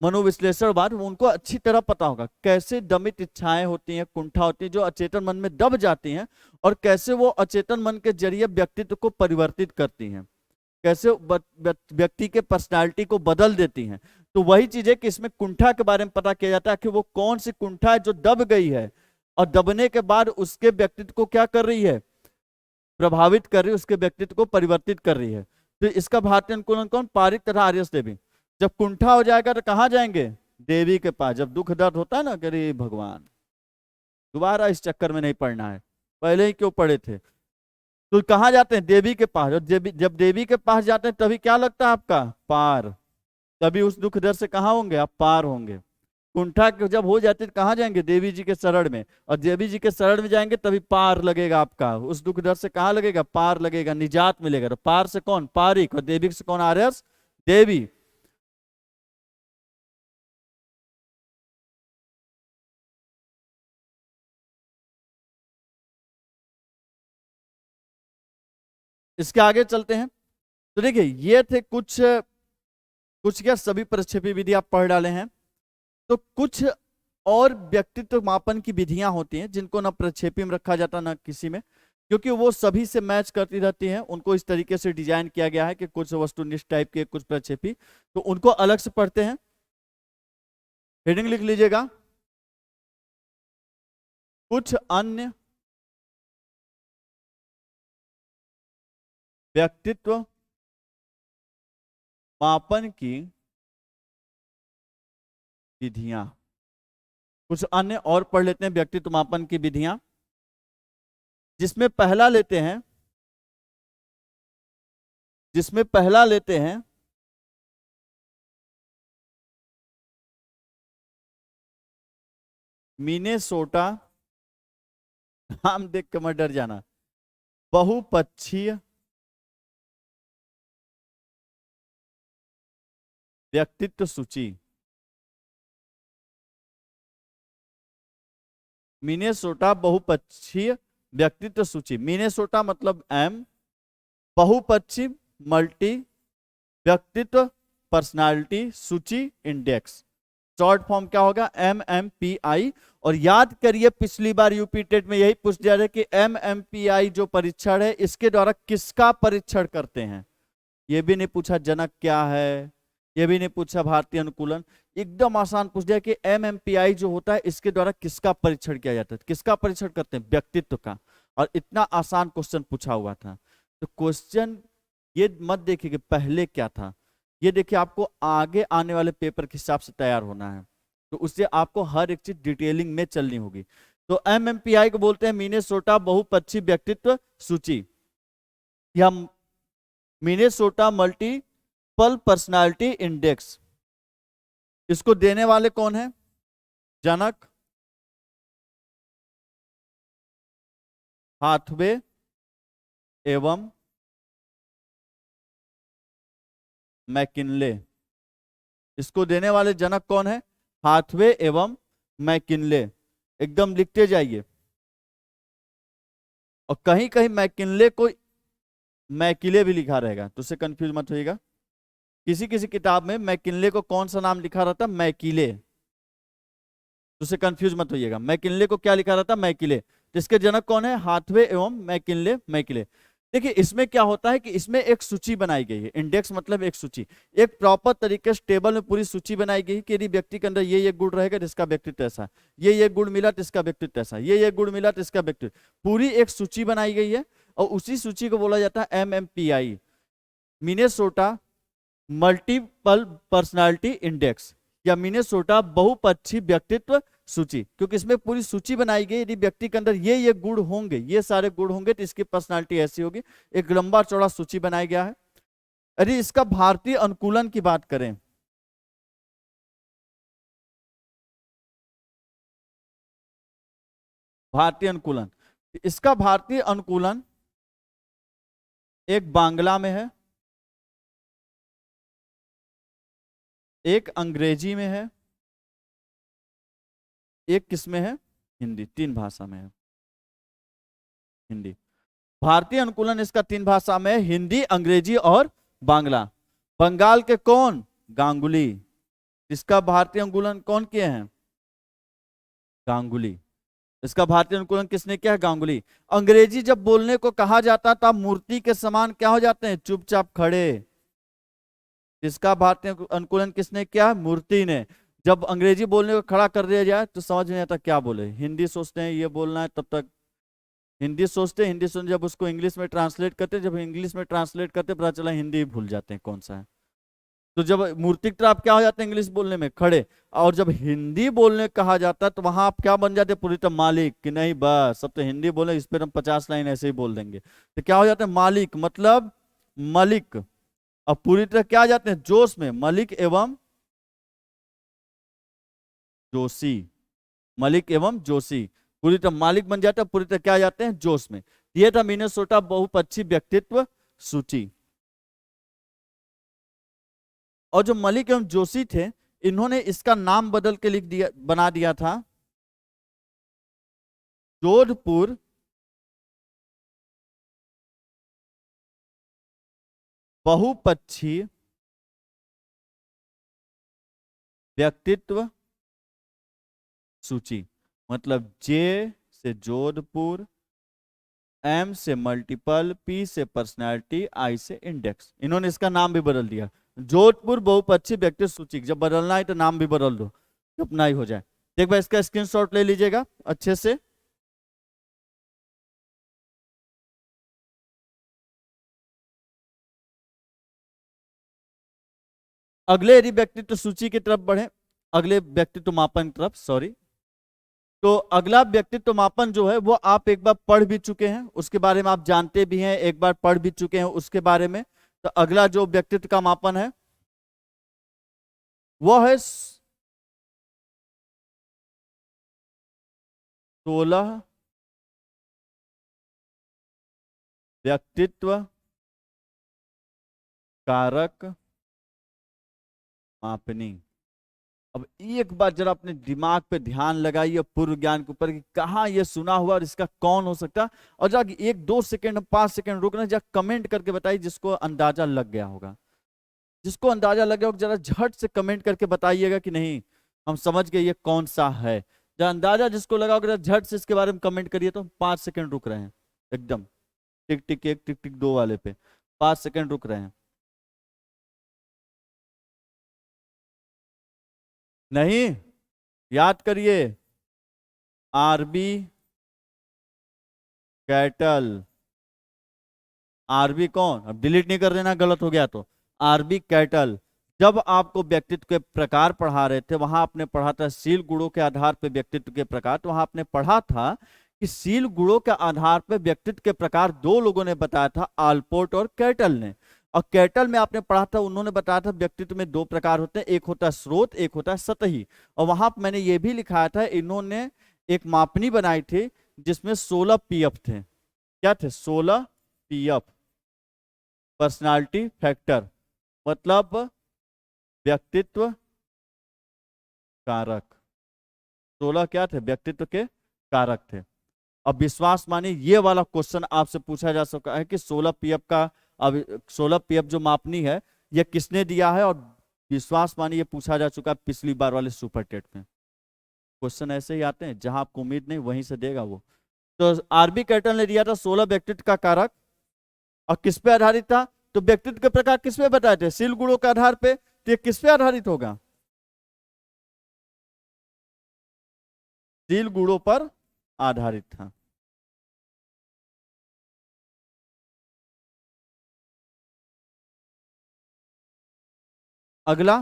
मनोविश्लेषणवाद, उनको अच्छी तरह पता होगा कैसे दमित इच्छाएं होती हैं, कुंठा होती है, जो अचेतन मन में दब जाती हैं, और कैसे वो अचेतन मन के जरिए व्यक्तित्व को परिवर्तित करती हैं, कैसे व्यक्ति के पर्सनालिटी को बदल देती हैं। तो वही चीज है कि इसमें कुंठा के बारे में पता किया जाता है कि वो कौन सी कुंठा है जो दब गई है, और दबने के बाद उसके व्यक्तित्व को क्या कर रही है, प्रभावित कर रही है, उसके व्यक्तित्व को परिवर्तित कर रही है। तो इसका भारतीय अनुकूलन कौन? पारिक तथा आर्यस देवी। जब कुंठा हो जाएगा तो कहाँ जाएंगे? देवी के पास। जब दुख दर्द होता है ना, कि अरे भगवान दोबारा इस चक्कर में नहीं पड़ना है, पहले ही क्यों पड़े थे, तो कहाँ जाते हैं? देवी के पास। और जब देवी के पास जाते हैं, तभी क्या लगता है आपका? पार। तभी उस दुख दर्द से कहाँ होंगे आप? पार होंगे। कुंठा जब हो जाते हैं, कहाँ जाएंगे? देवी जी के शरण में। और देवी जी के शरण में जाएंगे, तभी पार लगेगा आपका। उस दुख दर्द से कहाँ लगेगा? पार लगेगा, निजात मिलेगा। तो पार से कौन? पारिक। और देवी से कौन? आर्यस देवी। इसके आगे चलते हैं। तो देखिए, ये थे कुछ कुछ क्या, सभी प्रक्षेपी विधि आप पढ़ डाले हैं। तो कुछ और व्यक्तित्व मापन की विधियां होती हैं, जिनको ना प्रक्षेपी में रखा जाता ना किसी में, क्योंकि वो सभी से मैच करती रहती हैं। उनको इस तरीके से डिजाइन किया गया है कि कुछ वस्तुनिष्ठ टाइप के, कुछ प्रक्षेपी, तो उनको अलग से पढ़ते हैं। हेडिंग लिख लीजिएगा, कुछ अन्य व्यक्तित्व मापन की विधियां। कुछ अन्य और पढ़ लेते हैं व्यक्तित्व मापन की विधियां, जिसमें पहला लेते हैं, मिनेसोटा, नाम देख के मत डर जाना, बहुपक्षीय व्यक्तित्व सूची। मिनेसोटा बहुपक्षीय व्यक्तित्व सूची। मिनेसोटा मतलब एम, बहुपक्षी मल्टी, व्यक्तित्व पर्सनालिटी सूची इंडेक्स, शॉर्ट फॉर्म क्या होगा, MMPI। और याद करिए पिछली बार यूपी टेट में यही पूछ दिया था कि MMPI जो परीक्षण है इसके द्वारा किसका परीक्षण करते हैं। ये भी नहीं पूछा जनक क्या है, ये भी नहीं पूछा भारतीय अनुकूलन, एकदम आसान पूछ दिया कि MMPI जो होता है इसके द्वारा किसका परीक्षण किया जाता है। किसका परीक्षण करते हैं, व्यक्तित्व का। और इतना आसान क्वेश्चन पूछा हुआ था। तो क्वेश्चन ये मत देखिए कि पहले क्या था, ये देखिए आपको आगे आने वाले पेपर के हिसाब से तैयार होना है, तो उससे आपको हर एक चीज डिटेलिंग में चलनी होगी। तो MMPI को बोलते हैं मिनेसोटा बहुपक्षी व्यक्तित्व सूची या मिनेसोटा मल्टीपल पर्सनालिटी इंडेक्स। इसको देने वाले कौन है, जनक, हाथवे एवं मैकिनले। इसको देने वाले जनक कौन है, हाथवे एवं मैकिनले। एकदम लिखते जाइए। और कहीं कहीं मैकिनले को मैकिले भी लिखा रहेगा, तो उससे कंफ्यूज मत होइएगा। किसी किसी किताब में मैकिनले को कौन सा नाम लिखा रहता, मैकिले, तो उससे कंफ्यूज मत होइएगा। मैकिनले को क्या लिखा रहता, मैकिले। तो इसके जनक कौन है, हाथवे एवं मैकिनले, मैकिले। देखिए इसमें क्या होता है कि इसमें एक सूची बनाई गई है, इंडेक्स मतलब एक सूची, एक प्रॉपर तरीके से टेबल में पूरी सूची बनाई गई है कि यदि व्यक्ति के अंदर ये गुण रहेगा तो इसका व्यक्तित्व ऐसा, ये गुण मिला तो इसका व्यक्तित्व ऐसा, ये गुण मिला तो इसका व्यक्तित्व, पूरी एक सूची बनाई गई है। और उसी सूची को बोला जाता है MMPI, Minnesota multiple personality index या मिनेसोटा बहुपक्षी व्यक्तित्व सूची। क्योंकि इसमें पूरी सूची बनाई गई, यदि व्यक्ति के अंदर ये गुण होंगे, ये सारे गुण होंगे तो इसकी पर्सनालिटी ऐसी होगी। एक लंबा चौड़ा सूची बनाया गया है। यदि इसका भारतीय अनुकूलन की बात करें, भारतीय अनुकूलन, इसका भारतीय अनुकूलन एक बांग्ला में है, एक अंग्रेजी में है, एक किस में है, हिंदी। 3 भाषा में है, हिंदी। भारतीय अनुकूलन इसका 3 भाषा में है, हिंदी, अंग्रेजी और बांग्ला। बंगाल के कौन, गांगुली। इसका भारतीय अनुकूलन कौन किए हैं, गांगुली। इसका भारतीय अनुकूलन किसने किया है, गांगुली। अंग्रेजी जब बोलने को कहा जाता था मूर्ति के समान क्या हो जाते हैं, चुपचाप खड़े। इसका भारतीय अनुकूलन किसने किया, मूर्ति ने। जब अंग्रेजी बोलने को खड़ा कर दिया जाए तो समझ नहीं आता क्या बोले, हिंदी सोचते हैं ये बोलना है, तब तक हिंदी सोचते हैं, हिंदी सुन, जब उसको इंग्लिश में ट्रांसलेट करते, जब इंग्लिश में ट्रांसलेट करते पता चला हिंदी भूल जाते हैं कौन सा है। तो जब मूर्तिक तरह आप क्या हो जाते हैं, इंग्लिश बोलने में खड़े, और जब हिंदी बोलने कहा जाता है तो वहां आप क्या बन जाते हैं, पूरी तरह मालिक, कि नहीं बस सब तो हिंदी बोले, इस पर हम 50 लाइन ऐसे ही बोल देंगे, तो क्या हो जाता है, मालिक मतलब मलिक। अब पूरी तरह क्या आ जाते हैं, जोश में, मलिक एवं जोशी, मलिक एवं जोशी, पूरी तरह मालिक बन जाता है, पूरी तरह क्या आ जाते हैं, जोश में। यह था मिनेसोटा बहुपक्षी व्यक्तित्व सूची। और जो मलिक एवं जोशी थे, इन्होंने इसका नाम बदल के लिख दिया, बना दिया था जोधपुर बहुपक्षी व्यक्तित्व सूची। मतलब जे से जोधपुर, M से मल्टीपल, P से पर्सनालिटी, I से इंडेक्स। इन्होंने इसका नाम भी बदल दिया, जोधपुर बहुपक्षी व्यक्तित्व सूची। जब बदलना है तो नाम भी बदल दो, अपना ही हो जाए। एक बार इसका स्क्रीनशॉट ले लीजिएगा अच्छे से। अगले यदि व्यक्तित्व सूची की तरफ बढ़े, अगले व्यक्तित्व मापन की तरफ, सॉरी, तो अगला व्यक्तित्व मापन जो है वो आप एक बार पढ़ भी चुके हैं, उसके बारे में आप जानते भी हैं, एक बार पढ़ भी चुके हैं उसके बारे में। तो अगला जो व्यक्तित्व का मापन है वो है 16 व्यक्तित्व कारक मापनी। अब एक बार जरा अपने दिमाग पे ध्यान लगाइए पूर्व ज्ञान के ऊपर कि कहाँ ये सुना हुआ और इसका कौन हो सकता है। और जरा 1-2 सेकंड 5 सेकंड रुकना, जरा कमेंट करके बताइए जिसको अंदाजा लग गया होगा। जिसको अंदाजा लगे हो जरा झट से कमेंट करके बताइएगा कि नहीं हम समझ गए ये कौन सा है। जरा अंदाजा जिसको लगा होगा झट से इसके बारे में कमेंट करिए। तो 5 सेकंड रुक रहे हैं एकदम, टिक टिक 1 टिक टिक 2 वाले पे 5 सेकंड रुक रहे हैं। नहीं, याद करिए, आरबी कैटल। आरबी कौन, अब डिलीट नहीं कर देना गलत हो गया तो। आरबी कैटल। जब आपको व्यक्तित्व के प्रकार पढ़ा रहे थे वहां आपने पढ़ा था सील गुणों के आधार पर व्यक्तित्व के प्रकार, तो वहां आपने पढ़ा था कि सील गुणों के आधार पर व्यक्तित्व के प्रकार दो लोगों ने बताया था, आलपोर्ट और कैटल ने। और कैटल में आपने पढ़ा था, उन्होंने बताया था व्यक्तित्व में 2 प्रकार होते हैं, एक होता है स्रोत, एक होता है सतही। और वहां मैंने ये भी लिखाया था, इन्होंने एक मापनी बनाई थी जिसमें 16 पीएफ थे। क्या थे? 16 पीएफ, पर्सनालिटी फैक्टर, मतलब व्यक्तित्व कारक। 16 क्या थे? व्यक्तित्व के कारक थे। अब विश्वास मानिए ये वाला क्वेश्चन आपसे पूछा जा सकता है कि 16 पीएफ का, अब 16 पीएफ जो मापनी है ये किसने दिया है, और विश्वास मानिए ये पूछा जा चुका है पिछली बार वाले सुपर टेट में। क्वेश्चन ऐसे ही आते हैं, जहां आपको उम्मीद नहीं वहीं से देगा वो। तो आरबी कैटल ने दिया था 16 व्यक्तित्व का कारक, और किस पे आधारित था? तो व्यक्तित्व के प्रकार किस पे बताए थे? शील गुणों के आधार पे। तो ये किस पे आधारित होगा? शील गुणों पर आधारित था। अगला,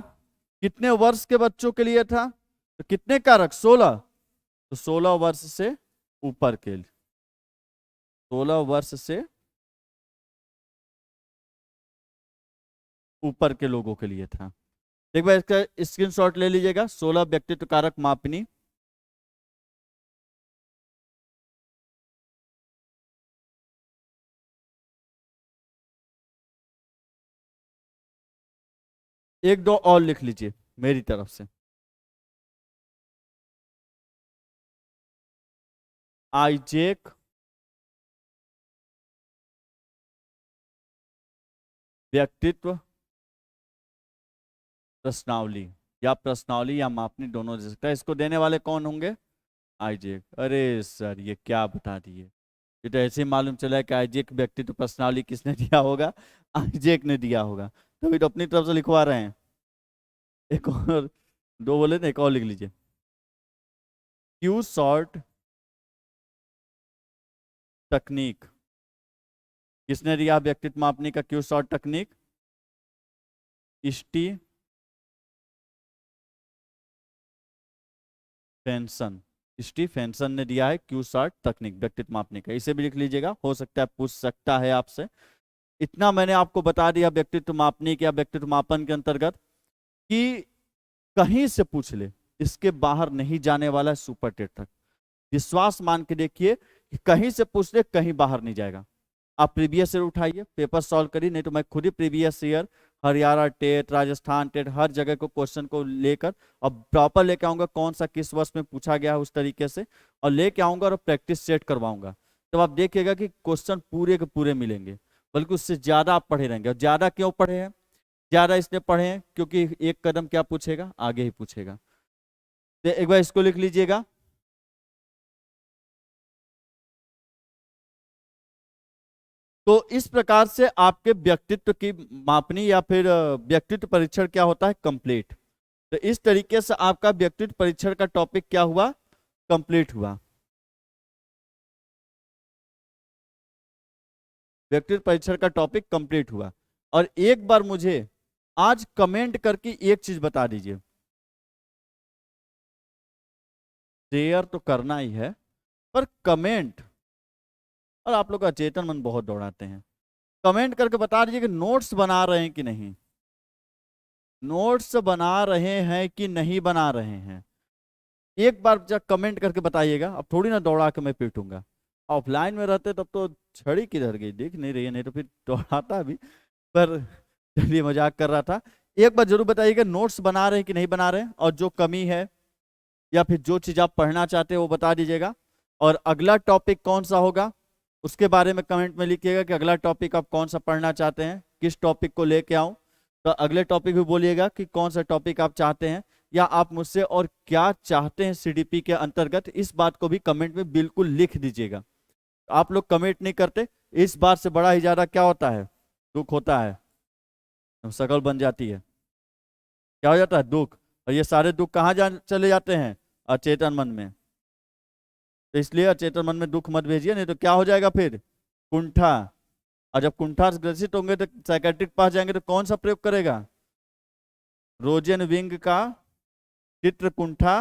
कितने वर्ष के बच्चों के लिए था? तो कितने कारक? 16। तो 16 वर्ष से ऊपर के लिए, 16 वर्ष से ऊपर के लोगों के लिए था। एक बार इसका स्क्रीनशॉट ले लीजिएगा। 16 व्यक्तित्व कारक मापनी। एक दो और लिख लीजिए मेरी तरफ से। आइजैक व्यक्तित्व प्रश्नावली, या प्रश्नावली या मापनी दोनों दे सकता है। इसको देने वाले कौन होंगे? आइजैक। अरे सर ये क्या बता दिए, ये तो ऐसे ही मालूम चला है कि आइजैक व्यक्तित्व प्रश्नावली किसने दिया होगा? आइजैक ने दिया होगा, तभी तो अपनी तरफ से लिखवा रहे हैं। एक और, दो बोले थे, एक और लिख लीजिए। क्यू शॉर्ट तकनीक किसने दिया? व्यक्तित्व मापनी का क्यू शॉर्ट तकनीक स्टी फेंसन। स्टीफेंसन ने दिया है क्यू शॉर्ट तकनीक व्यक्तित्व मापने का। इसे भी लिख लीजिएगा, हो सकता है पूछ सकता है आपसे। इतना मैंने आपको बता दिया व्यक्तित्व मापने या व्यक्तित्व मापन के अंतर्गत, कि कहीं से पूछ ले, इसके बाहर नहीं जाने वाला है सुपर टेट तक। विश्वास मान के देखिए कि कहीं से पूछ ले, कहीं बाहर नहीं जाएगा। आप प्रीवियस ईयर उठाइए, पेपर सॉल्व करिए, नहीं तो मैं खुद ही previous year Haryana TET, Rajasthan TET, हर जगह को क्वेश्चन को लेकर अब प्रॉपर लेके आऊंगा कौन सा किस वर्ष में पूछा गया है उस तरीके से, और लेके आऊंगा और प्रैक्टिस सेट करवाऊंगा। तब आप देखिएगा कि क्वेश्चन पूरे के पूरे मिलेंगे, बल्कि उससे ज्यादा आप पढ़े रहेंगे। और ज्यादा क्यों पढ़े हैं? ज्यादा इसलिए पढ़े हैं क्योंकि एक कदम क्या पूछेगा, आगे ही पूछेगा। तो एक बार इसको लिख लीजिएगा। तो इस प्रकार से आपके व्यक्तित्व की मापनी या फिर व्यक्तित्व परीक्षण क्या होता है? कंप्लीट। तो इस तरीके से आपका व्यक्तित्व परीक्षण का टॉपिक क्या हुआ? कंप्लीट हुआ। व्यक्तित्व परीक्षण का टॉपिक कंप्लीट हुआ। और एक बार मुझे आज कमेंट करके एक चीज बता दीजिए, शेयर तो करना ही है, पर कमेंट, और आप लोग का चेतन मन बहुत दौड़ाते हैं, कमेंट करके बता दीजिए कि नोट्स बना रहे हैं कि नहीं, नोट्स बना रहे हैं कि नहीं बना रहे हैं। एक बार जब कमेंट करके बताइएगा। अब थोड़ी ना दौड़ा के मैं पीटूंगा, ऑफलाइन में रहते तब तो छड़ी किधर गई दिख नहीं रही है, नहीं तो फिर दौड़ाता भी। पर चलिए मजाक कर रहा था। एक बार जरूर बताइएगा नोट्स बना रहे हैं कि नहीं बना रहे हैं, और जो कमी है या फिर जो चीज आप पढ़ना चाहते हैं वो बता दीजिएगा। और अगला टॉपिक कौन सा होगा उसके बारे में कमेंट में लिखिएगा कि अगला टॉपिक आप कौन सा पढ़ना चाहते हैं, किस टॉपिक को लेके आऊं। तो अगले टॉपिक भी बोलिएगा कि कौन सा टॉपिक आप चाहते हैं, या आप मुझसे और क्या चाहते हैं सीडीपी के अंतर्गत, इस बात को भी कमेंट में बिल्कुल लिख दीजिएगा। आप लोग कमेंट नहीं करते, इस बात से बड़ा ही ज्यादा क्या होता है, दुख होता है, शकल बन जाती है, क्या हो जाता है, दुख। और ये सारे दुख कहाँ चले जाते हैं, अचेतन मन में। तो इसलिए अचेतन मन में दुख मत भेजिए, नहीं तो क्या हो जाएगा फिर, कुंठा। और जब कुंठा से ग्रसित होंगे तो साइकेट्रिक पास जाएंगे तो कौन सा प्रयोग करेगा, रोजेन विंग का चित्र कुंठा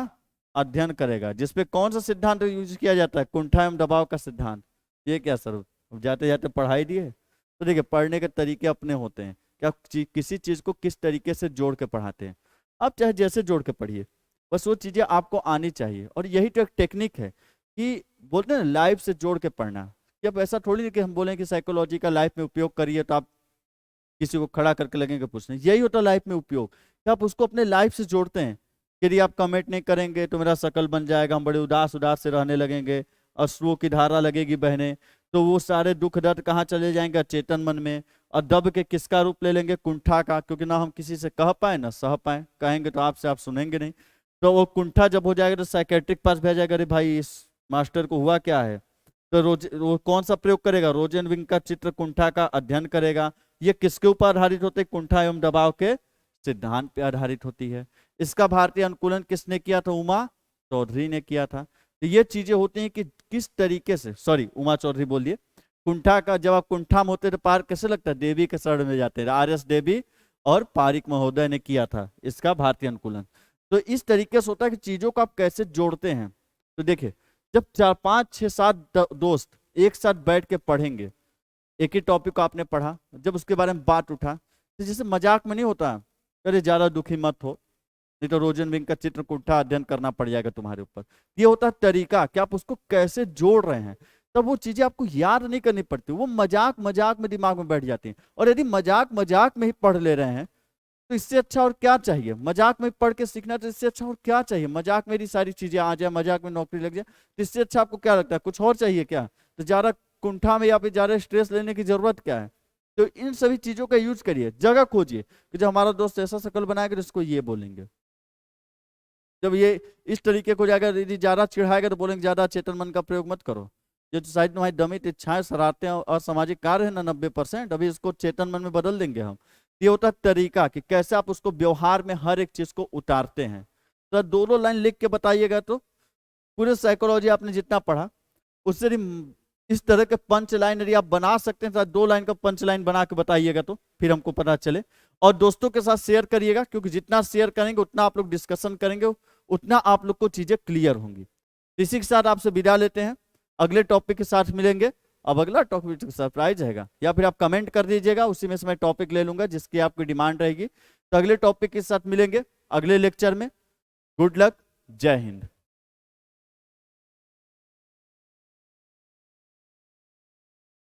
अध्ययन करेगा, जिसपे कौन सा सिद्धांत यूज किया जाता है, कुंठा एवं दबाव का सिद्धांत। ये क्या सर, जाते जाते पढ़ाई दिए। तो देखिए पढ़ने के तरीके अपने होते हैं, क्या किसी चीज को किस तरीके से जोड़ के पढ़ाते हैं। आप चाहे जैसे जोड़ के पढ़िए, बस वो चीजें आपको आनी चाहिए। और यही तो एक टेक्निक है कि बोलते हैं लाइफ से जोड़ के पढ़ना। कि अब ऐसा थोड़ी नहीं कि हम बोलें कि साइकोलॉजी का लाइफ में उपयोग करिए तो आप किसी को खड़ा करके लगेंगे पूछने, यही होता है लाइफ में उपयोग, कि आप उसको अपने लाइफ से जोड़ते हैं। यदि आप कमेंट नहीं करेंगे तो मेरा शकल बन जाएगा, हम बड़े उदास उदास से रहने लगेंगे, अश्रुओं की धारा लगेगी बहने, तो वो सारे दुख दर्द कहाँ चले जाएंगे, चेतन मन में। और दब के किसका रूप ले लेंगे, कुंठा का, क्योंकि ना हम किसी से कह पाए ना सह पाए, कहेंगे तो आपसे आप सुनेंगे नहीं। तो वो कुंठा जब हो जाएगा तो साइकेट्रिक पास भेजेगा, अरे भाई इस मास्टर को हुआ क्या है। तो वो कौन सा प्रयोग करेगा, रोजेन विंग का चित्र कुंठा का अध्ययन करेगा। ये किसके ऊपर आधारित होते हैं, कुंठा एवं दबाव के सिद्धांत पे आधारित होती है। इसका भारतीय अनुकूलन किसने किया था, उमा चौधरी ने किया था। तो ये चीजें होती हैं कि किस तरीके से, सॉरी उमा चौधरी बोलिए, कुंठा का जब आप कुंठा में होते तो पार कैसे लगता है, देवी के शरण में जाते हैं, आर.एस. देवी और पारिक महोदय ने किया था इसका भारतीय अनुकूलन। तो इस तरीके से होता है कि चीजों को आप कैसे जोड़ते हैं। तो देखिए जब 4 5 6 7 दोस्त एक साथ बैठ के पढ़ेंगे, एक ही टॉपिक को आपने पढ़ा, जब उसके बारे में बात उठा तो जैसे मजाक में नहीं होता, अरे ज्यादा दुखी मत हो नहीं तो रोजन विंग का चित्र कुंठा अध्ययन करना पड़ जाएगा तुम्हारे ऊपर। ये होता है तरीका कि आप उसको कैसे जोड़ रहे हैं। तब वो चीजें आपको याद नहीं करनी पड़ती, वो मजाक मजाक में दिमाग में बैठ जाती हैं। और यदि मजाक मजाक में ही पढ़ ले रहे हैं तो इससे अच्छा और क्या चाहिए, मजाक में पढ़ के सीखना, तो इससे अच्छा और क्या चाहिए, मजाक में मेरी सारी चीजें आ जाए, मजाक में नौकरी लग जाए, तो इससे अच्छा आपको क्या लगता है, कुछ और चाहिए क्या। तो ज्यादा कुंठा में या फिर ज्यादा स्ट्रेस लेने की जरूरत क्या है। तो इन सभी चीजों का यूज करिए, जगह खोजिए कि जब हमारा दोस्त ऐसा शकल बनाएगा तो इसको ये बोलेंगे। जब ये इस तरीके को जाकर यदि ज्यादा चिढ़ाएगा तो बोलेंगे ज्यादा चेतन मन का प्रयोग मत करो। जो साइड में हमारी दमित इच्छाएं शरारतें और सामाजिक कार्य है ना 90%, अभी इसको चेतन मन में बदल देंगे हम। ये होता है तरीका कि कैसे आप उसको व्यवहार में हर एक चीज को उतारते हैं। तो दोनों लाइन लिख के बताइएगा, तो पूरे साइकोलॉजी आपने जितना पढ़ा उससे इस तरह के पंच लाइन यदि आप बना सकते हैं तो 2 लाइन का पंच लाइन बना के बताइएगा, तो फिर हमको पता चले। और दोस्तों के साथ शेयर करिएगा, क्योंकि जितना शेयर करेंगे उतना आप लोग डिस्कशन करेंगे, उतना आप लोग को चीजें क्लियर होंगी। इसी के साथ आपसे विदा लेते हैं, अगले टॉपिक के साथ मिलेंगे। अब अगला टॉपिक सरप्राइज रहेगा, या फिर आप कमेंट कर दीजिएगा, उसी में से मैं टॉपिक ले लूंगा जिसकी आपकी डिमांड रहेगी। तो अगले टॉपिक के साथ मिलेंगे अगले लेक्चर में। गुड लक, जय हिंद।